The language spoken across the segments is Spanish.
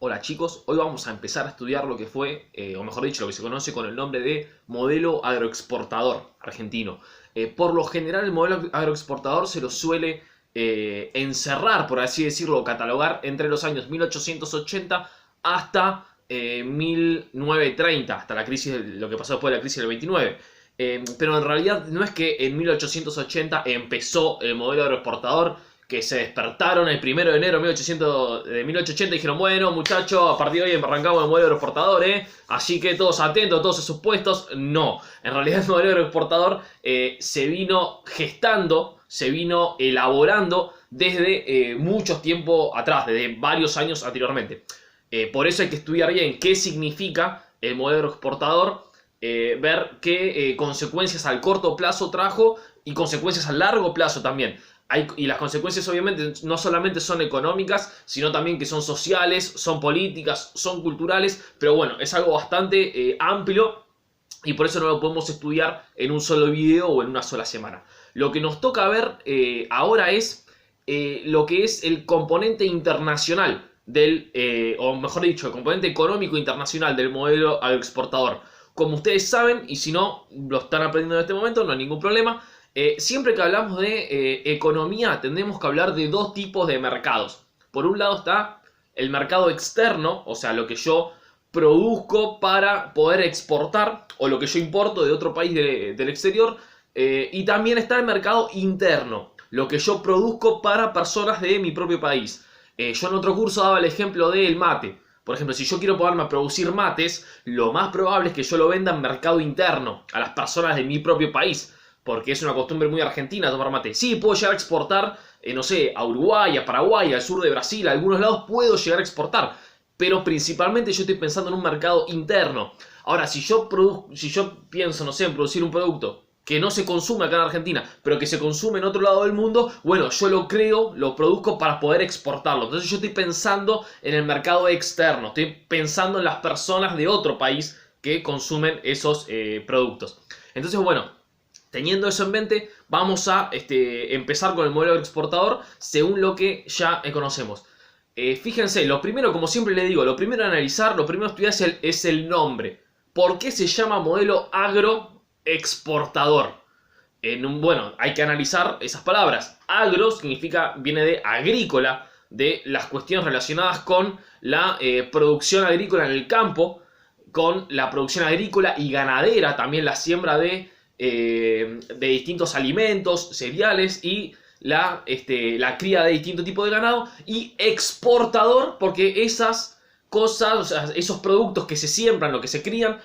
Hola chicos, hoy vamos a empezar a estudiar lo que fue, o mejor dicho, lo que se conoce con el nombre de modelo agroexportador argentino. Por lo general el modelo agroexportador se lo suele encerrar, por así decirlo, o catalogar entre los años 1880 hasta 1930, hasta la crisis, lo que pasó después de la crisis del 29. Pero en realidad no es que en 1880 empezó el modelo agroexportador, que se despertaron el 1 de enero de 1880 y dijeron, bueno muchachos, a partir de hoy arrancamos el modelo agroexportador, así que todos atentos, todos a sus puestos. No, en realidad el modelo agroexportador se vino gestando, se vino elaborando desde mucho tiempo atrás, desde varios años anteriormente. Por eso hay que estudiar bien qué significa el modelo agroexportador, ver qué consecuencias al corto plazo trajo y consecuencias a largo plazo también. Y las consecuencias obviamente no solamente son económicas, sino también que son sociales, son políticas, son culturales, pero bueno, es algo bastante amplio y por eso no lo podemos estudiar en un solo video o en una sola semana. Lo que nos toca ver ahora es lo que es el componente internacional o mejor dicho, el componente económico internacional del modelo agroexportador. Como ustedes saben, y si no lo están aprendiendo en este momento, no hay ningún problema. Siempre que hablamos de economía tendremos que hablar de dos tipos de mercados. Por un lado está el mercado externo, o sea, lo que yo produzco para poder exportar o lo que yo importo de otro país del exterior. Y también está el mercado interno, lo que yo produzco para personas de mi propio país. Yo en otro curso daba el ejemplo del mate. Por ejemplo, si yo quiero ponerme a producir mates, lo más probable es que yo lo venda en mercado interno, a las personas de mi propio país. Porque es una costumbre muy argentina tomar mate. Sí, puedo llegar a exportar, no sé, a Uruguay, a Paraguay, al sur de Brasil, a algunos lados puedo llegar a exportar. Pero principalmente yo estoy pensando en un mercado interno. Ahora, si yo pienso, no sé, en producir un producto que no se consume acá en Argentina, pero que se consume en otro lado del mundo, bueno, yo lo creo, lo produzco para poder exportarlo. Entonces yo estoy pensando en el mercado externo, estoy pensando en las personas de otro país que consumen esos productos. Entonces, bueno, teniendo eso en mente, vamos a empezar con el modelo exportador según lo que ya conocemos. Fíjense, lo primero, como siempre les digo, lo primero a analizar, lo primero a estudiar es el nombre. ¿Por qué se llama modelo agroexportador? Bueno, hay que analizar esas palabras. Agro viene de agrícola, de las cuestiones relacionadas con la producción agrícola en el campo, con la producción agrícola y ganadera, también la siembra de distintos alimentos, cereales y la cría de distintos tipos de ganado. Y exportador porque esas cosas, o sea, esos productos que se siembran, lo que se crían,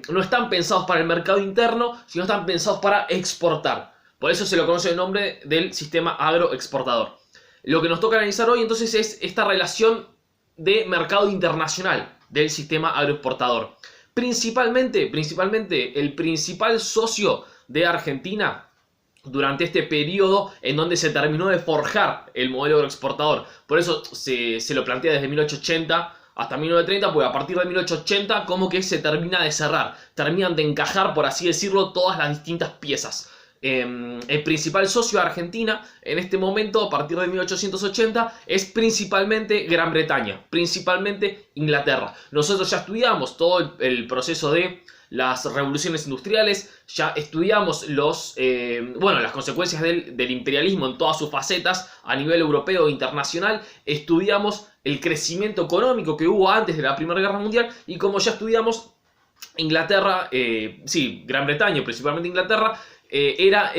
no están pensados para el mercado interno, sino están pensados para exportar. Por eso se lo conoce el nombre del sistema agroexportador. Lo que nos toca analizar hoy entonces es esta relación de mercado internacional del sistema agroexportador. Principalmente, el principal socio de Argentina durante este periodo en donde se terminó de forjar el modelo agroexportador. Por eso se lo plantea desde 1880 hasta 1930, porque a partir de 1880 como que se termina de cerrar, terminan de encajar, por así decirlo, todas las distintas piezas. El principal socio de Argentina en este momento, a partir de 1880, es principalmente Gran Bretaña, principalmente Inglaterra. Nosotros ya estudiamos todo el proceso de las revoluciones industriales, ya estudiamos las consecuencias del imperialismo en todas sus facetas a nivel europeo e internacional, estudiamos el crecimiento económico que hubo antes de la Primera Guerra Mundial y como ya estudiamos Inglaterra, Gran Bretaña, principalmente Inglaterra, era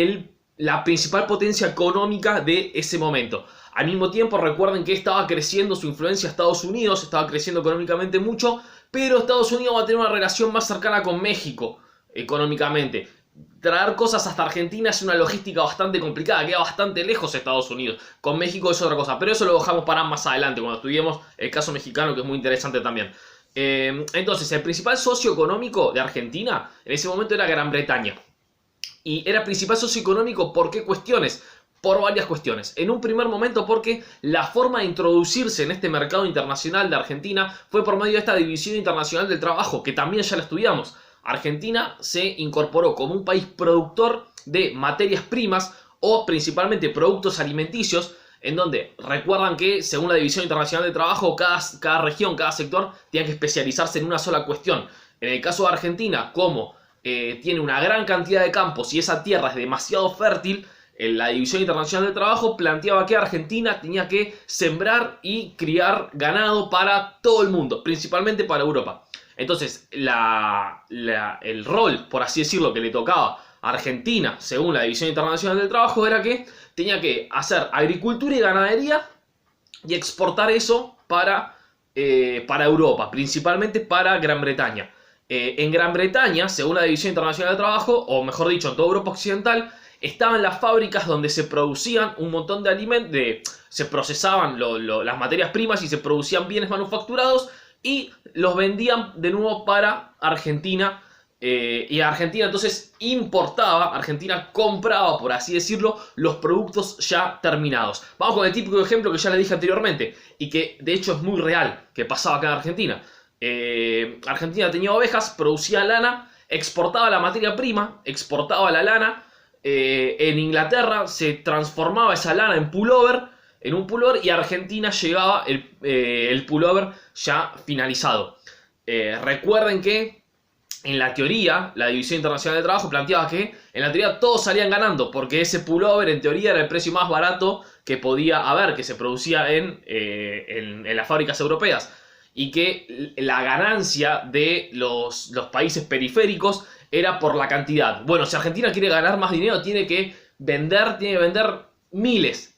la principal potencia económica de ese momento. Al mismo tiempo recuerden que estaba creciendo su influencia a Estados Unidos, estaba creciendo económicamente mucho, pero Estados Unidos va a tener una relación más cercana con México económicamente. Traer cosas hasta Argentina es una logística bastante complicada, queda bastante lejos de Estados Unidos. Con México es otra cosa, pero eso lo dejamos para más adelante, cuando estudiemos el caso mexicano, que es muy interesante también. Entonces, el principal socio económico de Argentina en ese momento era Gran Bretaña. Y era principal socioeconómico, ¿por qué cuestiones? Por varias cuestiones. En un primer momento porque la forma de introducirse en este mercado internacional de Argentina fue por medio de esta división internacional del trabajo, que también ya la estudiamos. Argentina se incorporó como un país productor de materias primas o principalmente productos alimenticios en donde recuerdan que según la División Internacional de Trabajo, cada región, cada sector tiene que especializarse en una sola cuestión. En el caso de Argentina, como tiene una gran cantidad de campos y esa tierra es demasiado fértil, la División Internacional del Trabajo planteaba que Argentina tenía que sembrar y criar ganado para todo el mundo, principalmente para Europa. Entonces, el rol, por así decirlo, que le tocaba a Argentina, según la División Internacional del Trabajo, era que tenía que hacer agricultura y ganadería y exportar eso para Europa, principalmente para Gran Bretaña. En Gran Bretaña, según la División Internacional del Trabajo, o mejor dicho, en toda Europa Occidental, estaban las fábricas donde se producían un montón de alimentos, se procesaban las materias primas y se producían bienes manufacturados y los vendían de nuevo para Argentina. Y Argentina entonces importaba, Argentina compraba, por así decirlo, los productos ya terminados. Vamos con el típico ejemplo que ya les dije anteriormente y que de hecho es muy real, que pasaba acá en Argentina. Argentina tenía ovejas, producía lana, exportaba la materia prima, exportaba la lana. En Inglaterra se transformaba esa lana en un pullover y a Argentina llegaba el pullover ya finalizado. Recuerden que en la teoría, la División Internacional de Trabajo planteaba que en la teoría todos salían ganando, porque ese pullover en teoría era el precio más barato que podía haber, que se producía en las fábricas europeas, y que la ganancia de los países periféricos era por la cantidad. Bueno, si Argentina quiere ganar más dinero, tiene que vender miles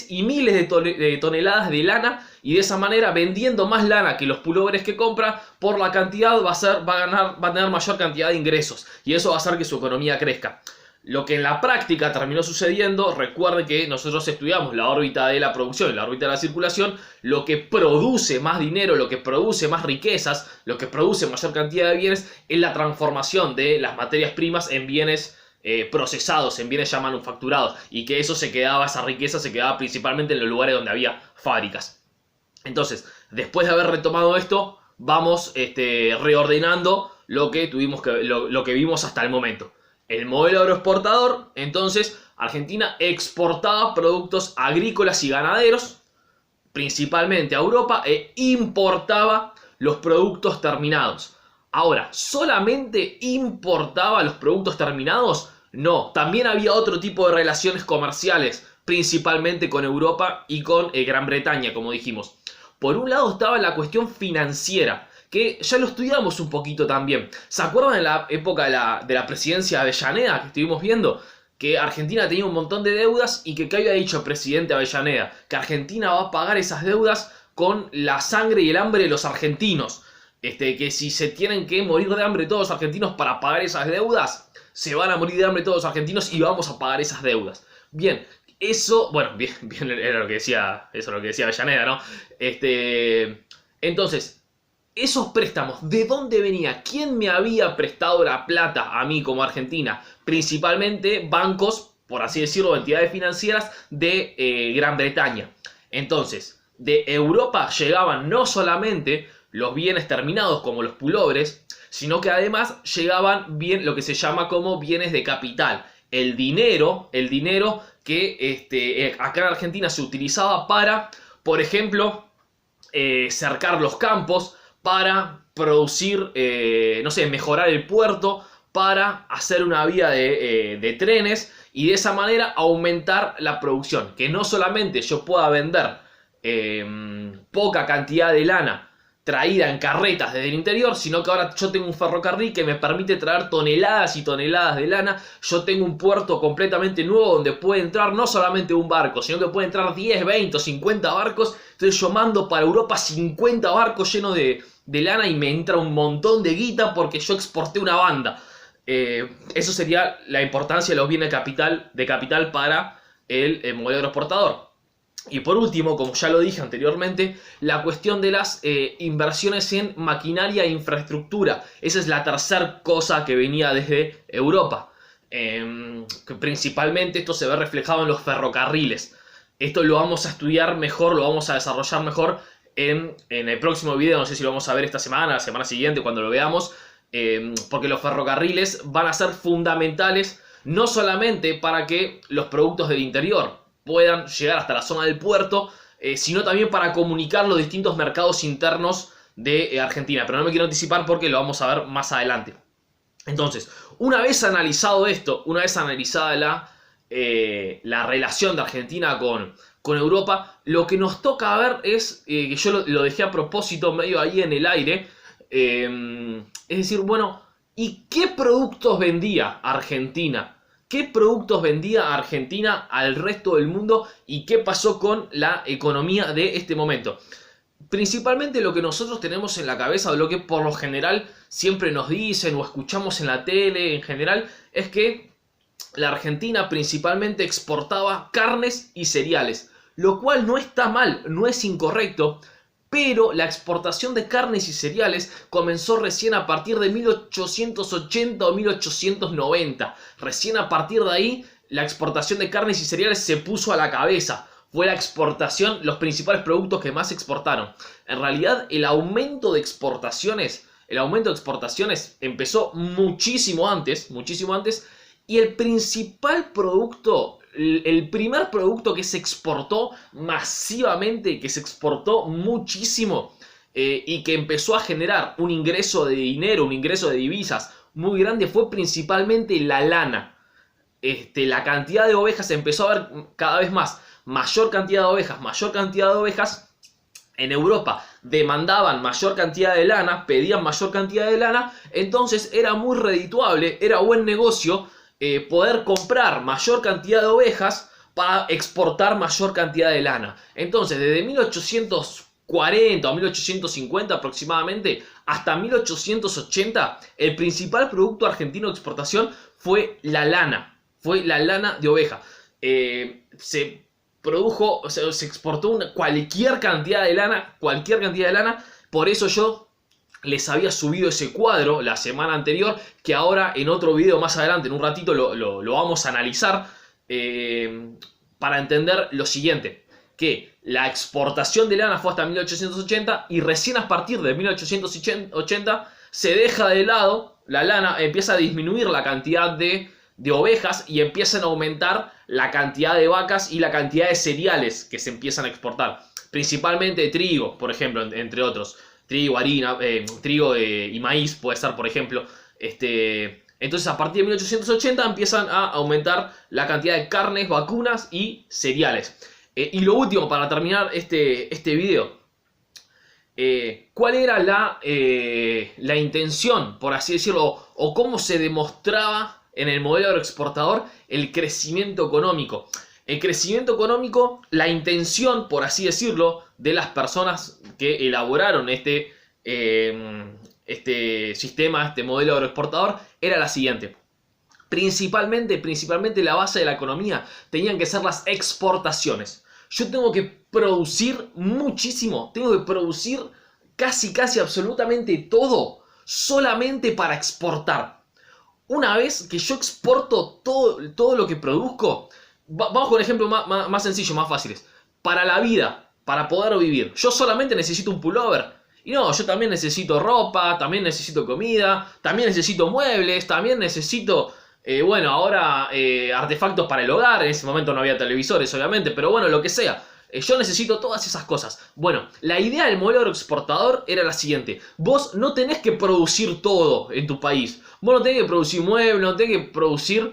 y miles de toneladas de lana, y de esa manera, vendiendo más lana que los pullovers que compra, por la cantidad va a tener mayor cantidad de ingresos, y eso va a hacer que su economía crezca. Lo que en la práctica terminó sucediendo, recuerden que nosotros estudiamos la órbita de la producción y la órbita de la circulación, lo que produce más dinero, lo que produce más riquezas, lo que produce mayor cantidad de bienes, es la transformación de las materias primas en bienes procesados, en bienes ya manufacturados, y que esa riqueza se quedaba principalmente en los lugares donde había fábricas. Entonces, después de haber retomado esto, vamos reordenando lo que vimos hasta el momento. El modelo agroexportador, entonces, Argentina exportaba productos agrícolas y ganaderos, principalmente a Europa, e importaba los productos terminados. Ahora, ¿solamente importaba los productos terminados? No, también había otro tipo de relaciones comerciales, principalmente con Europa y con Gran Bretaña, como dijimos. Por un lado estaba la cuestión financiera, que ya lo estudiamos un poquito también. ¿Se acuerdan de la época de la presidencia de Avellaneda que estuvimos viendo? Que Argentina tenía un montón de deudas y que había dicho el presidente Avellaneda, que Argentina va a pagar esas deudas con la sangre y el hambre de los argentinos. Que si se tienen que morir de hambre todos los argentinos para pagar esas deudas, se van a morir de hambre todos los argentinos y vamos a pagar esas deudas. Bien, eso, bueno, bien era lo que decía, eso es lo que decía Avellaneda, ¿no? Entonces, esos préstamos, ¿de dónde venía? ¿Quién me había prestado la plata a mí como Argentina? Principalmente bancos, por así decirlo, entidades financieras de Gran Bretaña. Entonces, de Europa llegaban no solamente los bienes terminados como los pullovers, sino que además llegaban lo que se llama como bienes de capital. El dinero que acá en Argentina se utilizaba para, por ejemplo, cercar los campos, para producir, mejorar el puerto, para hacer una vía de trenes y de esa manera aumentar la producción. Que no solamente yo pueda vender poca cantidad de lana traída en carretas desde el interior, sino que ahora yo tengo un ferrocarril que me permite traer toneladas y toneladas de lana. Yo tengo un puerto completamente nuevo donde puede entrar no solamente un barco, sino que puede entrar 10, 20 o 50 barcos. Entonces yo mando para Europa 50 barcos llenos de lana y me entra un montón de guita porque yo exporté una banda. Eso sería la importancia de los bienes de capital para el modelo agroexportador. Y por último, como ya lo dije anteriormente, la cuestión de las inversiones en maquinaria e infraestructura. Esa es la tercera cosa que venía desde Europa. Que principalmente esto se ve reflejado en los ferrocarriles. Esto lo vamos a estudiar mejor, lo vamos a desarrollar mejor en el próximo video. No sé si lo vamos a ver esta semana, la semana siguiente, cuando lo veamos. Porque los ferrocarriles van a ser fundamentales no solamente para que los productos del interior puedan llegar hasta la zona del puerto, sino también para comunicar los distintos mercados internos de Argentina. Pero no me quiero anticipar porque lo vamos a ver más adelante. Entonces, una vez analizado esto, una vez analizada la relación de Argentina con Europa, lo que nos toca ver es, que yo lo dejé a propósito medio ahí en el aire, es decir, bueno, ¿y qué productos vendía Argentina? ¿Qué productos vendía Argentina al resto del mundo y qué pasó con la economía de este momento? Principalmente lo que nosotros tenemos en la cabeza, o lo que por lo general siempre nos dicen o escuchamos en la tele en general, es que la Argentina principalmente exportaba carnes y cereales, lo cual no está mal, no es incorrecto, pero la exportación de carnes y cereales comenzó recién a partir de 1880 o 1890. Recién a partir de ahí la exportación de carnes y cereales se puso a la cabeza. Fue la exportación, los principales productos que más exportaron. En realidad el aumento de exportaciones empezó muchísimo antes, y el principal producto, el primer producto que se exportó masivamente, que se exportó muchísimo y que empezó a generar un ingreso de dinero, un ingreso de divisas muy grande, fue principalmente la lana. La cantidad de ovejas empezó a ver cada vez más. Mayor cantidad de ovejas. En Europa demandaban mayor cantidad de lana, pedían mayor cantidad de lana, entonces era muy redituable, era buen negocio poder comprar mayor cantidad de ovejas para exportar mayor cantidad de lana. Entonces, desde 1840 o 1850 aproximadamente hasta 1880, el principal producto argentino de exportación fue la lana de oveja. Se produjo, o sea, se exportó cualquier cantidad de lana, por eso yo les había subido ese cuadro la semana anterior, que ahora en otro video más adelante, en un ratito, lo vamos a analizar, para entender lo siguiente, que la exportación de lana fue hasta 1880 y recién a partir de 1880 se deja de lado la lana, empieza a disminuir la cantidad de ovejas y empiezan a aumentar la cantidad de vacas y la cantidad de cereales que se empiezan a exportar. Principalmente trigo, por ejemplo, entre otros. Trigo, harina, trigo y maíz puede ser, por ejemplo. Entonces a partir de 1880 empiezan a aumentar la cantidad de carnes, vacunas y cereales. Y lo último, para terminar este video. ¿Cuál era la intención, por así decirlo, o cómo se demostraba en el modelo agroexportador el crecimiento económico? El crecimiento económico, la intención, por así decirlo, de las personas que elaboraron este sistema, este modelo agroexportador, era la siguiente. Principalmente la base de la economía tenían que ser las exportaciones. Yo tengo que producir muchísimo, tengo que producir casi absolutamente todo solamente para exportar. Una vez que yo exporto todo lo que produzco, vamos con un ejemplo más sencillo, más fáciles. Para la vida, para poder vivir, yo solamente necesito un pullover. Y no, yo también necesito ropa, también necesito comida, también necesito muebles, también necesito, bueno, ahora artefactos para el hogar. En ese momento no había televisores, obviamente, pero bueno, lo que sea. Yo necesito todas esas cosas. Bueno, la idea del modelo agroexportador era la siguiente. Vos no tenés que producir todo en tu país. Vos no tenés que producir muebles, no tenés que producir,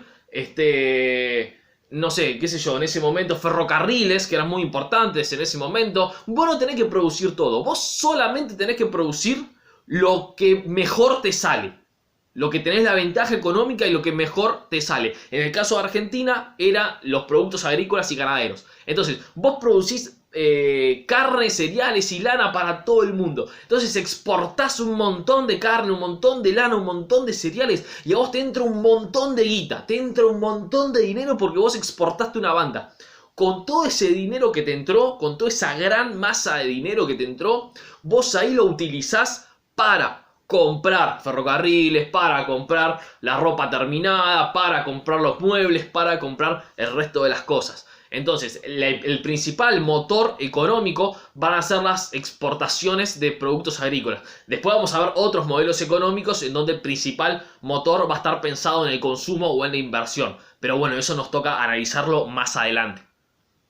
no sé, qué sé yo, en ese momento ferrocarriles, que eran muy importantes en ese momento. Vos no tenés que producir todo. Vos solamente tenés que producir lo que mejor te sale. Lo que tenés la ventaja económica y lo que mejor te sale. En el caso de Argentina, eran los productos agrícolas y ganaderos. Entonces, vos producís carne, cereales y lana para todo el mundo. Entonces exportás un montón de carne, un montón de lana, un montón de cereales. Y a vos te entra un montón de guita, te entra un montón de dinero porque vos exportaste una banda. Con todo ese dinero que te entró, con toda esa gran masa de dinero que te entró, vos ahí lo utilizás para comprar ferrocarriles, para comprar la ropa terminada, para comprar los muebles, para comprar el resto de las cosas. Entonces, el principal motor económico van a ser las exportaciones de productos agrícolas. Después vamos a ver otros modelos económicos en donde el principal motor va a estar pensado en el consumo o en la inversión. Pero bueno, eso nos toca analizarlo más adelante.